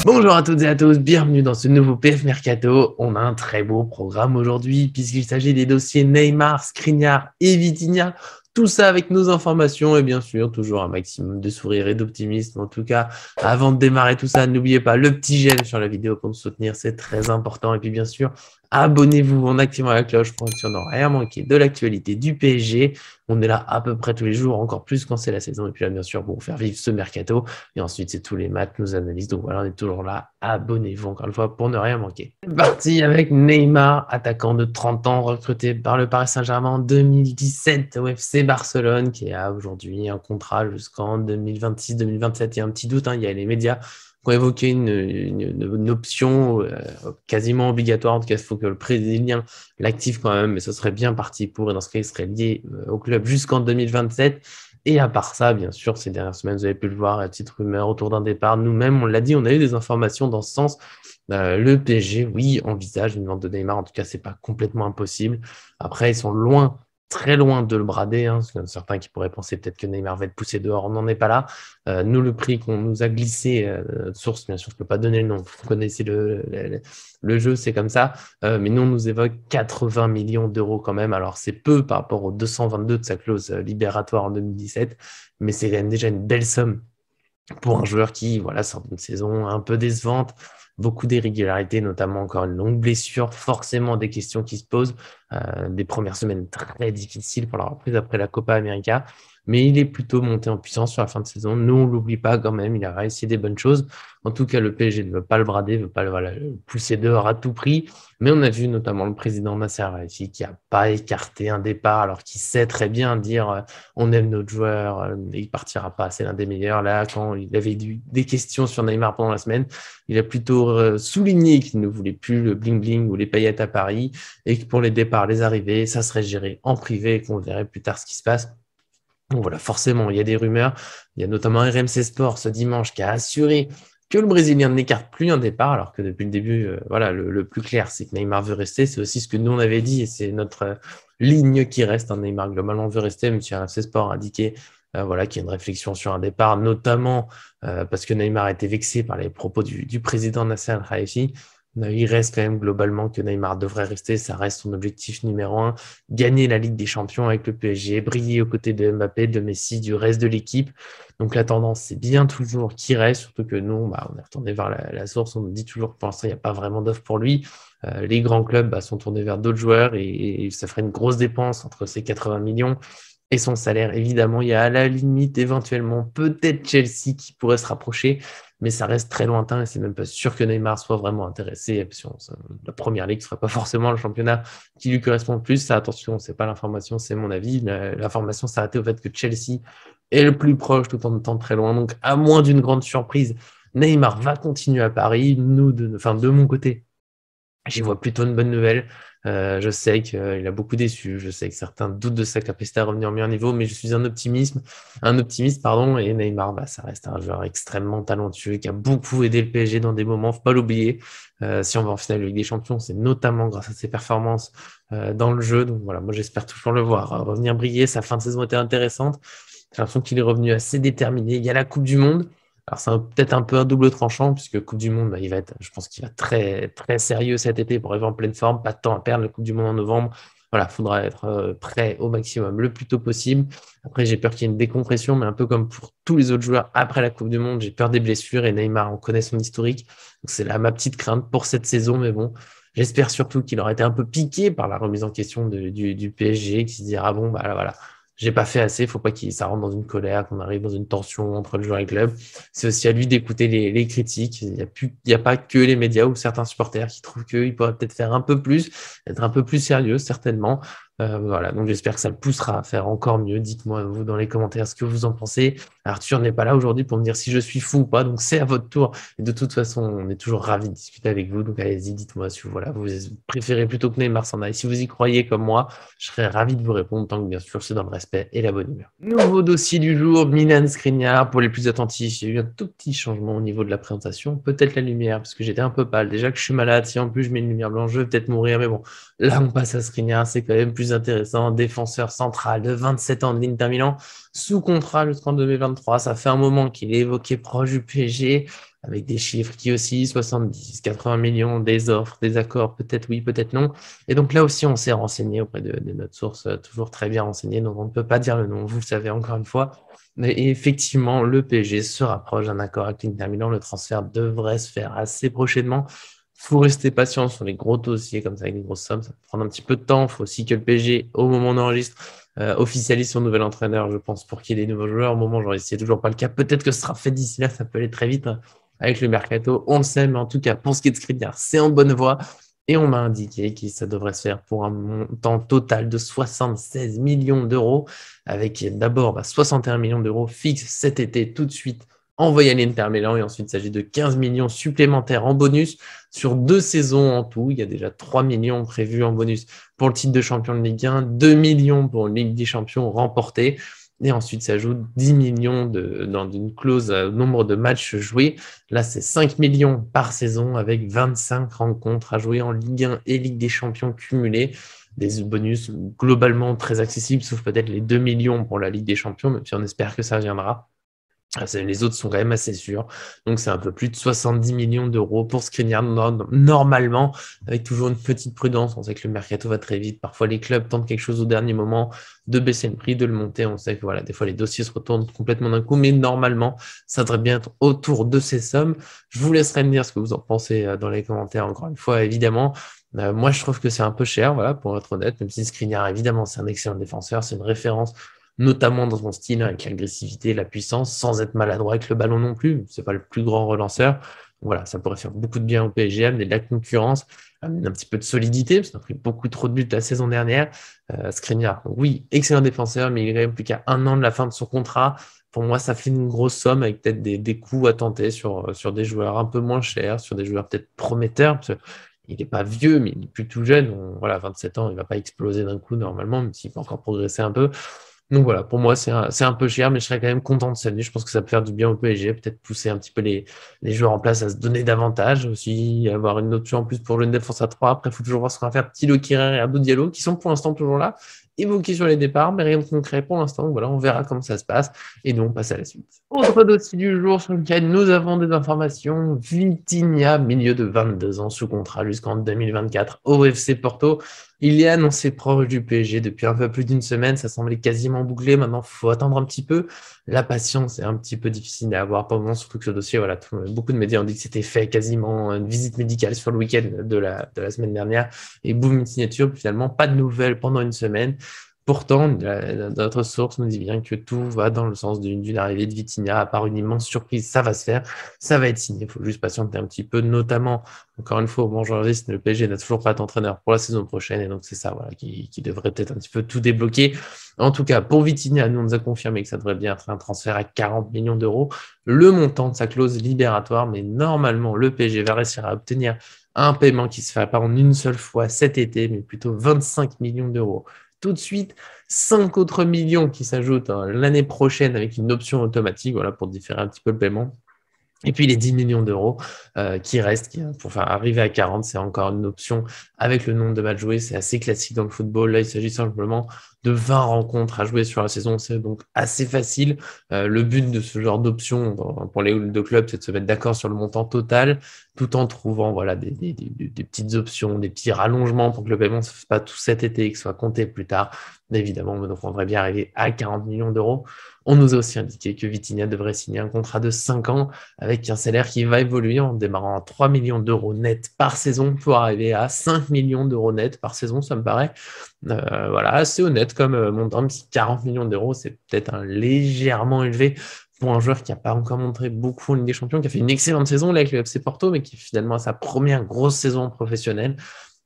Bonjour à toutes et à tous, bienvenue dans ce nouveau PF Mercato. On a un très beau programme aujourd'hui puisqu'il s'agit des dossiers Neymar, Skriniar et Vitinha. Tout ça avec nos informations et bien sûr toujours un maximum de sourire et d'optimisme. En tout cas, avant de démarrer tout ça, n'oubliez pas le petit j'aime sur la vidéo pour nous soutenir, c'est très important. Et puis bien sûr, abonnez-vous en activant la cloche pour être sûr de ne rien manquer de l'actualité du PSG. On est là à peu près tous les jours, encore plus quand c'est la saison. Et puis là, bien sûr, pour vous faire vivre ce mercato. Et ensuite, c'est tous les matchs, nos analyses. Donc voilà, on est toujours là. Abonnez-vous encore une fois pour ne rien manquer. C'est parti avec Neymar, attaquant de 30 ans, recruté par le Paris Saint-Germain en 2017 au FC Barcelone, qui a aujourd'hui un contrat jusqu'en 2026-2027. Il y a un petit doute, il y a les médias qui ont évoqué une option quasiment obligatoire. En tout cas, il faut que le Brésilien l'active quand même, mais ce serait bien parti pour. Et dans ce cas, il serait lié au club jusqu'en 2027. Et à part ça, bien sûr, ces dernières semaines, vous avez pu le voir, la petite rumeur autour d'un départ. Nous-mêmes, on l'a dit, on a eu des informations dans ce sens. Le PSG, oui, envisage une vente de Neymar. En tout cas, c'est pas complètement impossible. Après, ils sont loin, très loin de le brader. Certains qui pourraient penser peut-être que Neymar va être poussé dehors. On n'en est pas là. Nous, le prix qu'on nous a glissé, source, bien sûr, je ne peux pas donner le nom. Vous connaissez le jeu, c'est comme ça. Mais nous, on nous évoque 80 millions d'euros quand même. Alors, c'est peu par rapport aux 222 de sa clause libératoire en 2017, mais c'est quand même déjà une belle somme pour un joueur qui voilà, sort d'une saison un peu décevante, beaucoup d'irrégularités, notamment encore une longue blessure, forcément des questions qui se posent, des premières semaines très difficiles pour la reprise après la Copa América, mais il est plutôt monté en puissance sur la fin de saison. Nous, on ne l'oublie pas quand même, il a réussi des bonnes choses. En tout cas, le PSG ne veut pas le brader, ne veut pas le pousser dehors à tout prix. Mais on a vu notamment le président Nasser Al-Khelaifi qui n'a pas écarté un départ alors qu'il sait très bien dire on aime notre joueur, il partira pas, c'est l'un des meilleurs. Là, quand il avait des questions sur Neymar pendant la semaine, il a plutôt souligné qu'il ne voulait plus le bling-bling ou les paillettes à Paris et que pour les départs, les arrivées, ça serait géré en privé et qu'on verrait plus tard ce qui se passe. Donc voilà, forcément, il y a des rumeurs. Il y a notamment RMC Sport ce dimanche qui a assuré que le Brésilien n'écarte plus un départ, alors que depuis le début, voilà, le plus clair, c'est que Neymar veut rester. C'est aussi ce que nous, on avait dit, et c'est notre ligne qui reste. Neymar, globalement, veut rester, même si RMC Sport a indiqué voilà, qu'il y a une réflexion sur un départ, notamment parce que Neymar a été vexé par les propos du président Nasser Al-Khelaifi. Il reste quand même globalement que Neymar devrait rester, ça reste son objectif numéro un, gagner la Ligue des Champions avec le PSG, briller aux côtés de Mbappé, de Messi, du reste de l'équipe. Donc la tendance, c'est bien toujours qu'il reste, surtout que nous, on est retourné vers la source, on nous dit toujours que pour l'instant, il n'y a pas vraiment d'offre pour lui. Les grands clubs sont tournés vers d'autres joueurs et ça ferait une grosse dépense entre ces 80 millions et son salaire. Évidemment, il y a à la limite, éventuellement, peut-être Chelsea qui pourrait se rapprocher, mais ça reste très lointain et c'est même pas sûr que Neymar soit vraiment intéressé. La première ligue ne sera pas forcément le championnat qui lui correspond le plus. Ça, attention, c'est pas l'information, c'est mon avis. L'information s'arrêtait au fait que Chelsea est le plus proche tout en étant très loin. Donc, à moins d'une grande surprise, Neymar va continuer à Paris. De mon côté, j'y vois plutôt une bonne nouvelle. Je sais qu'il a beaucoup déçu. Je sais que certains doutent de sa capacité à revenir au meilleur niveau, mais je suis un optimiste, pardon. Et Neymar, ça reste un joueur extrêmement talentueux qui a beaucoup aidé le PSG dans des moments. Faut pas l'oublier. Si on va en finale de Ligue des Champions, c'est notamment grâce à ses performances dans le jeu. Donc voilà, moi j'espère toujours le voir revenir briller. Sa fin de saison était intéressante. J'ai l'impression qu'il est revenu assez déterminé. Il y a la Coupe du Monde. Alors, c'est peut-être un peu un double tranchant, puisque Coupe du Monde, je pense qu'il va être très, très sérieux cet été pour arriver en pleine forme. Pas de temps à perdre, la Coupe du Monde en novembre. Voilà, il faudra être prêt au maximum le plus tôt possible. Après, j'ai peur qu'il y ait une décompression, mais un peu comme pour tous les autres joueurs après la Coupe du Monde, j'ai peur des blessures et Neymar, on connaît son historique. Donc, c'est là ma petite crainte pour cette saison, mais bon, j'espère surtout qu'il aura été un peu piqué par la remise en question du PSG, qui se dira, ah bon, bah voilà, j'ai pas fait assez, faut pas qu'il ça rentre dans une colère, qu'on arrive dans une tension entre le joueur et le club. C'est aussi à lui d'écouter les critiques. Il y a pas que les médias ou certains supporters qui trouvent qu'il pourrait peut-être faire un peu plus, être un peu plus sérieux, certainement. Voilà, donc j'espère que ça le poussera à faire encore mieux. Dites-moi, vous, dans les commentaires, ce que vous en pensez. Arthur n'est pas là aujourd'hui pour me dire si je suis fou ou pas, donc c'est à votre tour. Et de toute façon, on est toujours ravis de discuter avec vous, donc allez-y, dites-moi si voilà, vous préférez plutôt que Neymar s'en aille. Si vous y croyez comme moi, je serais ravi de vous répondre, tant que bien sûr c'est dans le respect et la bonne humeur. Nouveau dossier du jour, Milan Skriniar. Pour les plus attentifs, il y a eu un tout petit changement au niveau de la présentation. Peut-être la lumière, parce que j'étais un peu pâle. Déjà que je suis malade, si en plus je mets une lumière blanche, je vais peut-être mourir, mais bon, là on passe à Skriniar, c'est quand même plus plus intéressants. Défenseur central de 27 ans de l'Inter Milan, sous contrat jusqu'en 2023. Ça fait un moment qu'il est évoqué proche du PSG, avec des chiffres qui oscillent 70, 80 millions, des offres, des accords, peut-être oui, peut-être non. Et donc là aussi, on s'est renseigné auprès de notre source, toujours très bien renseignée, donc on ne peut pas dire le nom, vous le savez encore une fois. Et effectivement, le PSG se rapproche d'un accord avec l'Inter Milan. Le transfert devrait se faire assez prochainement. Il faut rester patient sur les gros dossiers comme ça, avec des grosses sommes. Ça peut prendre un petit peu de temps. Il faut aussi que le PSG, au moment où on enregistre, officialise son nouvel entraîneur, je pense, pour qu'il y ait des nouveaux joueurs. Au moment où c'est toujours pas le cas. Peut-être que ce sera fait d'ici là, ça peut aller très vite hein, avec le mercato. On le sait, mais en tout cas, pour ce qui est de Skriniar, c'est en bonne voie. Et on m'a indiqué que ça devrait se faire pour un montant total de 76 millions d'euros, avec d'abord 61 millions d'euros fixes cet été tout de suite envoyés à l'Inter Milan, et ensuite il s'agit de 15 millions supplémentaires en bonus sur 2 saisons en tout. Il y a déjà 3 millions prévus en bonus pour le titre de champion de Ligue 1, 2 millions pour la Ligue des champions remportée. Et ensuite s'ajoute 10 millions dans une clause nombre de matchs joués. Là, c'est 5 millions par saison avec 25 rencontres à jouer en Ligue 1 et Ligue des champions cumulés. Des bonus globalement très accessibles, sauf peut-être les 2 millions pour la Ligue des champions, même si on espère que ça viendra. Les autres sont quand même assez sûrs. Donc, c'est un peu plus de 70 millions d'euros pour Skriniar normalement, avec toujours une petite prudence. On sait que le mercato va très vite. Parfois, les clubs tentent quelque chose au dernier moment, de baisser le prix, de le monter. On sait que voilà, des fois, les dossiers se retournent complètement d'un coup, mais normalement, ça devrait bien être autour de ces sommes. Je vous laisserai me dire ce que vous en pensez dans les commentaires, encore une fois, évidemment. Moi, je trouve que c'est un peu cher, voilà, pour être honnête, même si Skriniar, évidemment, c'est un excellent défenseur, c'est une référence notamment dans son style, avec l'agressivité, la puissance, sans être maladroit avec le ballon non plus. C'est pas le plus grand relanceur. Voilà, ça pourrait faire beaucoup de bien au PSG, amener de la concurrence, amener un petit peu de solidité, parce qu'on a pris beaucoup trop de buts la saison dernière. Skriniar, oui, excellent défenseur, mais il reste plus qu'à 1 an de la fin de son contrat. Pour moi, ça fait une grosse somme avec peut-être des coups à tenter sur des joueurs un peu moins chers, sur des joueurs peut-être prometteurs, parce que il n'est pas vieux, mais il est plus tout jeune. Voilà, 27 ans, il ne va pas exploser d'un coup normalement, même s'il peut encore progresser un peu. Donc voilà, pour moi, c'est un peu cher, mais je serais quand même content de s'amuser. Je pense que ça peut faire du bien au PSG, peut-être pousser un petit peu les joueurs en place à se donner davantage, aussi avoir une option en plus pour jouer une défense à 3. Après, il faut toujours voir ce qu'on va faire. Thilo Kehrer et Abdou Diallo, qui sont pour l'instant toujours là, évoqués sur les départs, mais rien de concret pour l'instant. Voilà, on verra comment ça se passe. Et donc, on passe à la suite. Autre dossier du jour sur lequel nous avons des informations. Vitinha, milieu de 22 ans, sous contrat jusqu'en 2024 au FC Porto. Il est annoncé proche du PSG depuis un peu plus d'une semaine. Ça semblait quasiment bouclé. Maintenant, il faut attendre un petit peu. La patience est un petit peu difficile à avoir pour le moment, surtout que ce dossier, voilà, beaucoup de médias ont dit que c'était fait quasiment une visite médicale sur le week-end de la semaine dernière. Et boum, une signature. Finalement, pas de nouvelles pendant une semaine. Pourtant, notre source nous dit bien que tout va dans le sens d'une arrivée de Vitinha, à part une immense surprise, ça va se faire, ça va être signé. Il faut juste patienter un petit peu, notamment, encore une fois, au moment journaliste, le PSG n'a toujours pas d'entraîneur pour la saison prochaine, et donc c'est ça voilà, qui devrait peut-être un petit peu tout débloquer. En tout cas, pour Vitinha, nous, on nous a confirmé que ça devrait bien être un transfert à 40 millions d'euros, le montant de sa clause libératoire, mais normalement, le PSG va réussir à obtenir un paiement qui se fait pas en une seule fois cet été, mais plutôt 25 millions d'euros tout de suite, 5 autres millions qui s'ajoutent l'année prochaine avec une option automatique, voilà, pour différer un petit peu le paiement. Et puis les 10 millions d'euros qui restent, pour arriver à 40, c'est encore une option avec le nombre de matchs joués. C'est assez classique dans le football. Là, il s'agit simplement de 20 rencontres à jouer sur la saison. C'est donc assez facile. Le but de ce genre d'option pour les deux clubs, c'est de se mettre d'accord sur le montant total, tout en trouvant voilà, des petites options, des petits rallongements pour que le paiement ne se fasse pas tout cet été et que soit compté plus tard. Mais évidemment, donc on devrait bien arriver à 40 millions d'euros. On nous a aussi indiqué que Vitinha devrait signer un contrat de 5 ans avec un salaire qui va évoluer en démarrant à 3 millions d'euros net par saison pour arriver à 5 millions d'euros net par saison. Ça me paraît voilà, assez honnête comme montant, même si 40 millions d'euros, c'est peut-être légèrement élevé pour un joueur qui n'a pas encore montré beaucoup en Ligue des Champions, qui a fait une excellente saison là, avec le FC Porto, mais qui finalement a sa première grosse saison professionnelle.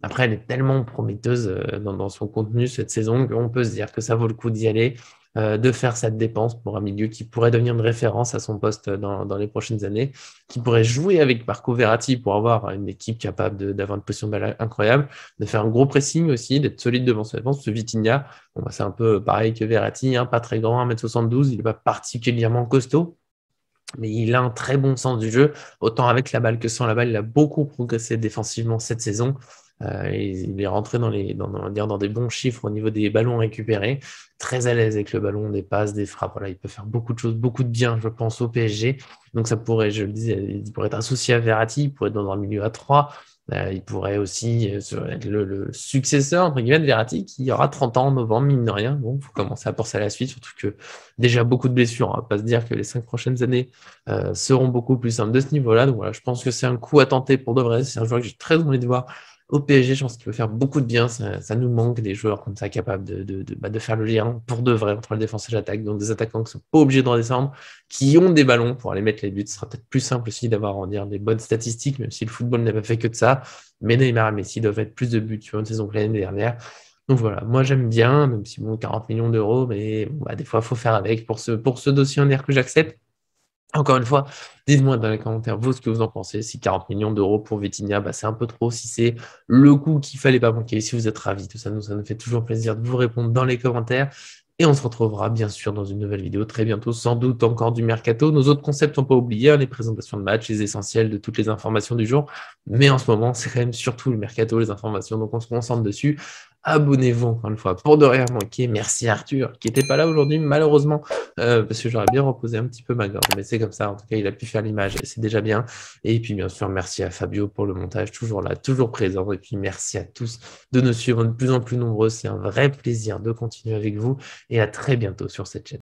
Après, elle est tellement prometteuse dans son contenu cette saison qu'on peut se dire que ça vaut le coup d'y aller, de faire cette dépense pour un milieu qui pourrait devenir une référence à son poste dans les prochaines années, qui pourrait jouer avec Marco Verratti pour avoir une équipe capable d'avoir une position de balle incroyable, de faire un gros pressing aussi, d'être solide devant sa défense. Ce Vitinha, c'est un peu pareil que Verratti, pas très grand, 1m72, il n'est pas particulièrement costaud, mais il a un très bon sens du jeu, autant avec la balle que sans la balle. Il a beaucoup progressé défensivement cette saison. Il est rentré dans des bons chiffres au niveau des ballons récupérés, très à l'aise avec le ballon, des passes, des frappes. Voilà, il peut faire beaucoup de choses, beaucoup de bien, je pense, au PSG. Donc ça pourrait, je le disais, il pourrait être associé à Verratti, il pourrait être dans le milieu à 3. Il pourrait aussi être le successeur, entre guillemets, de Verratti, qui aura 30 ans en novembre, mine de rien. Bon, il faut commencer à penser à la suite, surtout que déjà beaucoup de blessures. On va pas se dire que les 5 prochaines années seront beaucoup plus simples de ce niveau-là. Donc voilà, je pense que c'est un coup à tenter pour de vrai. C'est un joueur que j'ai très envie de voir au PSG. Je pense qu'il peut faire beaucoup de bien. Ça nous manque des joueurs comme ça capables de faire le lien pour de vrai entre le défense et l'attaque. Donc des attaquants qui sont pas obligés de redescendre, qui ont des ballons pour aller mettre les buts. Ce sera peut-être plus simple aussi d'avoir, on dire, des bonnes statistiques, même si le football n'a pas fait que de ça. Mais Neymar et Messi doivent être plus de buts sur une saison que l'année dernière. Donc voilà, moi j'aime bien, même si bon, 40 millions d'euros, mais bon, des fois il faut faire avec. Pour ce dossier en air que j'accepte, encore une fois, dites-moi dans les commentaires vous ce que vous en pensez. Si 40 millions d'euros pour Vitinha, c'est un peu trop. Si c'est le coup qu'il fallait pas manquer, si vous êtes ravis, tout ça, ça nous fait toujours plaisir de vous répondre dans les commentaires. Et on se retrouvera bien sûr dans une nouvelle vidéo très bientôt, sans doute encore du mercato. Nos autres concepts sont pas oubliés, hein, les présentations de matchs, les essentiels de toutes les informations du jour. Mais en ce moment, c'est quand même surtout le mercato, les informations, donc on se concentre dessus. Abonnez-vous encore une fois pour de rien manquer. Merci Arthur, qui n'était pas là aujourd'hui, malheureusement, parce que j'aurais bien reposé un petit peu ma gorge. Mais c'est comme ça, en tout cas, il a pu faire l'image, et c'est déjà bien. Et puis bien sûr, merci à Fabio pour le montage, toujours là, toujours présent. Et puis merci à tous de nous suivre de plus en plus nombreux. C'est un vrai plaisir de continuer avec vous et à très bientôt sur cette chaîne.